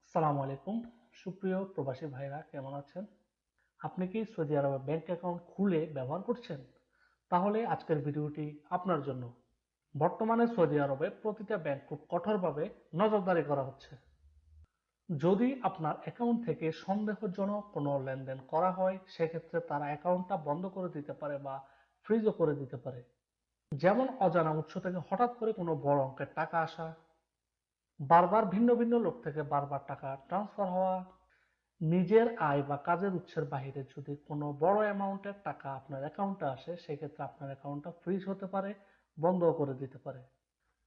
আসসালামু আলাইকুম। সুপ্রিয় প্রবাসী ভাইরা কেমন আছেন? আপনি কি সৌদি আরবে ব্যাংক অ্যাকাউন্ট খুলে ব্যবহার করছেন? তাহলে আজকের ভিডিওটি আপনার জন্য। বর্তমানে সৌদি আরবে প্রতিটা ব্যাংক খুব কঠোরভাবে নজরদারি করা হচ্ছে। যদি আপনার অ্যাকাউন্ট থেকে সন্দেহজনক কোনো লেনদেন করা হয়, সেক্ষেত্রে তারা অ্যাকাউন্টটা বন্ধ করে দিতে পারে বা ফ্রিজও করে দিতে পারে। যেমন অজানা উৎস থেকে হঠাৎ করে কোনো বড় অঙ্কের টাকা আসা, বারবার ভিন্ন ভিন্ন লোক থেকে বারবার টাকা ট্রান্সফার হওয়া, নিজের আয় বা কাজের উৎসের বাইরে যদি কোনো বড় অ্যামাউন্টের টাকা আপনার অ্যাকাউন্টে আসে, সেক্ষেত্রে আপনার অ্যাকাউন্টটা ফ্রিজ হতে পারে, বন্ধও করে দিতে পারে।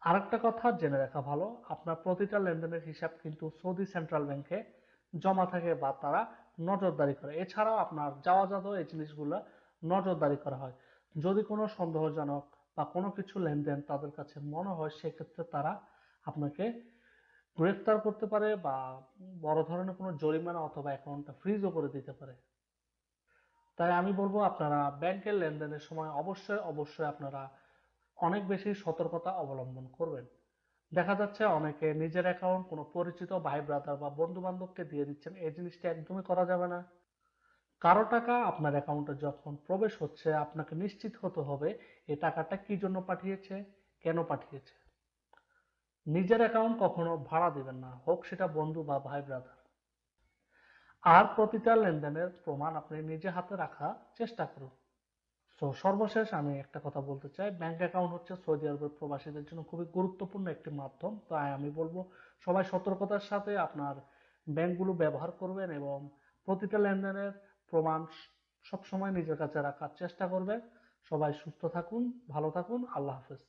আরেকটা কথা জেনে রাখা ভালো, আপনার প্রতিটা লেনদেনের হিসাব কিন্তু সৌদি সেন্ট্রাল ব্যাংকে জমা থাকে বা তারা নজরদারি করে। এছাড়াও আপনার যাওয়া যাওয়া এই জিনিসগুলো নজরদারি করা হয়। যদি কোনো সন্দেহজনক বা কোনো কিছু লেনদেন তাদের কাছে মনে হয়, সেক্ষেত্রে তারা আপনাকে গ্রেফতার করতে পারে বা বড় ধরনের কোনো জরিমানা অথবা অ্যাকাউন্টটা ফ্রিজও করে দিতে পারে। তাই আমি বলবো আপনারা ব্যাংকের লেনদেনের সময় অবশ্যই আপনারা অনেক বেশি সতর্কতা অবলম্বন করবেন। দেখা যাচ্ছে অনেকে নিজের অ্যাকাউন্ট কোনো পরিচিত ভাই ব্রাদার বা বন্ধু বান্ধবকে দিয়ে দিচ্ছেন। এই জিনিসটা একদমই করা যাবে না। কারো টাকা আপনার অ্যাকাউন্টে যখন প্রবেশ হচ্ছে, আপনাকে নিশ্চিত হতে হবে এই টাকাটা কি জন্য পাঠিয়েছে, কেন পাঠিয়েছে। নিজের অ্যাকাউন্ট কখনো ভাড়া দিবেন না, হোক সেটা বন্ধু বা ভাই ব্রাদার। আর প্রতিটা লেনদেনের প্রমাণ আপনি নিজে হাতে রাখার চেষ্টা করুন। তো সর্বশেষ আমি একটা কথা বলতে চাই, ব্যাংক অ্যাকাউন্ট হচ্ছে সৌদি আরবের প্রবাসীদের জন্য খুবই গুরুত্বপূর্ণ একটি মাধ্যম। তাই আমি বলবো সবাই সতর্কতার সাথে আপনার ব্যাংকগুলো ব্যবহার করবেন এবং প্রতিটা লেনদেনের প্রমাণ সবসময় নিজের কাছে রাখার চেষ্টা করবেন। সবাই সুস্থ থাকুন, ভালো থাকুন। আল্লাহ হাফেজ।